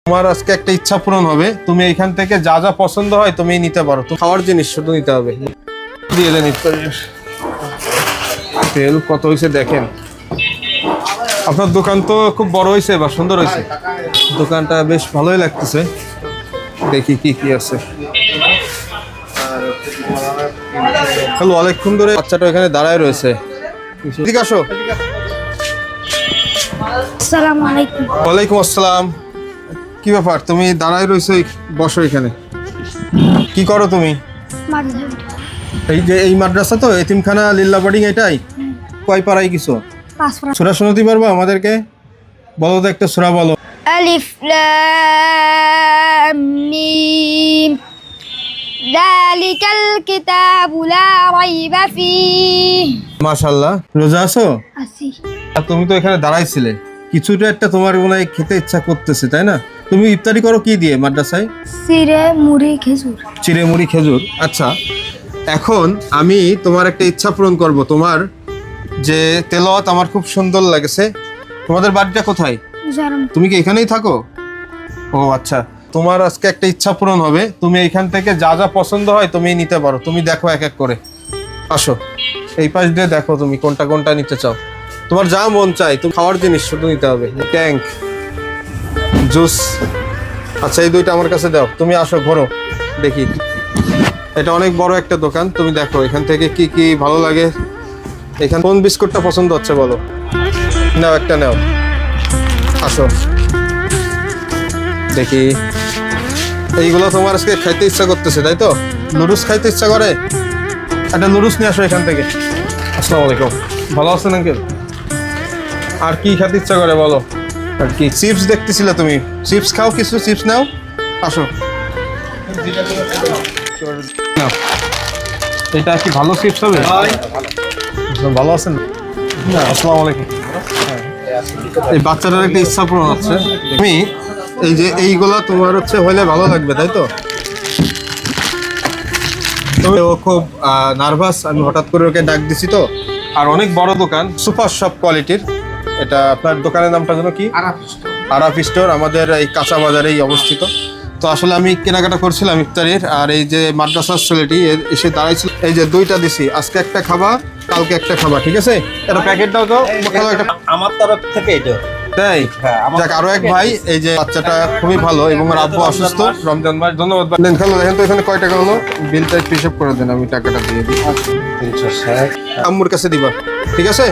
তোমার আজকে একটা ইচ্ছা পূরণ হবে। তুমি এখান থেকে যা যা পছন্দ হয় তুমি নিতে পারো। তো খাওয়ার জিনিস শুধু নিতে হবে। দিয়ে দেন ইফতারের তেল কত হয়েছে দেখেন। আপনার দোকান তো খুব বড় হয়েছে বা সুন্দর হয়েছে, দোকানটা বেশ ভালোই লাগতেছে। দেখি কি কি আছে। হ্যালো, অনেকক্ষণ ধরে বাচ্চাটা এখানে দাঁড়ায় রয়েছে। ঠিক আসো। আসসালামু আলাইকুম। ওয়ালাইকুম আসসালাম। কি ব্যাপার, তুমি দাঁড়ায় রয়েছো? বসো এখানে। কি করো তুমি? এই যে এই মাদ্রাসা তো এতিমখানা লিল্লা বোর্ডিং, এটাই? কয় পাড়ায় কিছু সূরা শোনাতে পারবো আমাদেরকে? বলো তো একটা সূরা বলো। আলিফ লাম মিম যালিকাল কিতাবু লা রাইবা ফীহ। মাশাআল্লাহ। রোজা আছো? আছি। আর তুমি তো এখানে দাঁড়াইছিলে, কিছুটা একটা তোমার মনে হয় খেতে ইচ্ছা করতেছে, তাই না? তুমি ইফতারি করো কি দিয়ে মাদ্রাসায়? চিড়ে মুড়ি খেজুর। চিড়ে মুড়ি খেজুর। আচ্ছা, এখন আমি তোমার একটা ইচ্ছা পূরণ করব। তোমার যে তেলাওয়াত আমার খুব সুন্দর লাগেছে। তোমাদের বাড়িটা কোথায়? তুমি কি এখানেই থাকো? ও আচ্ছা, তোমার আজকে একটা ইচ্ছা পূরণ হবে। তুমি এখান থেকে যা যা পছন্দ হয় তুমি নিতে পারো। তুমি দেখো এক এক করে। আসো, এই পাশ দিয়ে দেখো তুমি কোনটা কোনটা নিতে চাও। তোমার যা মন চাই, তুমি খাওয়ার জিনিস শুধু নিতে হবে। Tank, juice. আচ্ছা, এই দুইটা আমার কাছে দাও। তুমি আসো, ঘোরো দেখি। এটা অনেক বড় একটা দোকান, তুমি দেখো এখান থেকে কি কি ভালো লাগে। এখানে কোন বিস্কুটটা পছন্দ হচ্ছে বলো। নাও, একটা নাও। আসো দেখি। এইগুলো তোমার আজকে খাইতে ইচ্ছা করতেছে, তাই তো? নুডলস খাইতে ইচ্ছা করে? একটা নুডলস নিয়ে আসো এখান থেকে। আসসালামু আলাইকুম। ভালো আছেন আঙ্কেল? আর কি খেতে ইচ্ছা করে বলো। আর কি চিপস দেখতেছিলে তুমি? চিপস খাও, কিছু চিপস নাও। আসো। নাও। এটা কি ভালো চিপস হবে? ভালো আছেন? আসসালামু আলাইকুম। এই বাচ্চাটার একটা ইচ্ছা পূরণ হচ্ছে। তুমি এই যে এইগুলা তোমার হচ্ছে হইলে ভালো লাগবে, তাই তো? তবে ও খুব নার্ভাস, আমি হঠাৎ করে ওকে ডাক দিছি তো। আর অনেক বড় দোকান, সুপার শপ কোয়ালিটির। এটা আপনার দোকানের নামটা যেন কি? আরাফ স্টোর। আমাদের এই কাঁচা বাজারেই অবস্থিত। তো আসলে আমি কেনাকাটা করছিলাম ইফতারের, আর এই যে মাদ্রাসার ছেলেটি এসে দাঁড়াইছিল। এই যে দুইটা দিছি, আজকে একটা খাবা, কালকে একটা খাবা, ঠিক আছে? এটা প্যাকেটটাও তো আমার তরফ থেকে এটা। তাই? হ্যাঁ, যাক, আরো এক ভাই। এই যে বাচ্চাটা খুবই ভালো এবং ওর আব্বু অসুস্থ। রমজান ভাই, ধন্যবাদ ভাই। দেন খেলো, দেখেন তো এখানে কয় টাকা হলো। বিলটা একটু হিসাব করে দেন, আমি টাকাটা দিয়ে দিই। 360। আম্মুর কাছে দিবা, ঠিক আছে?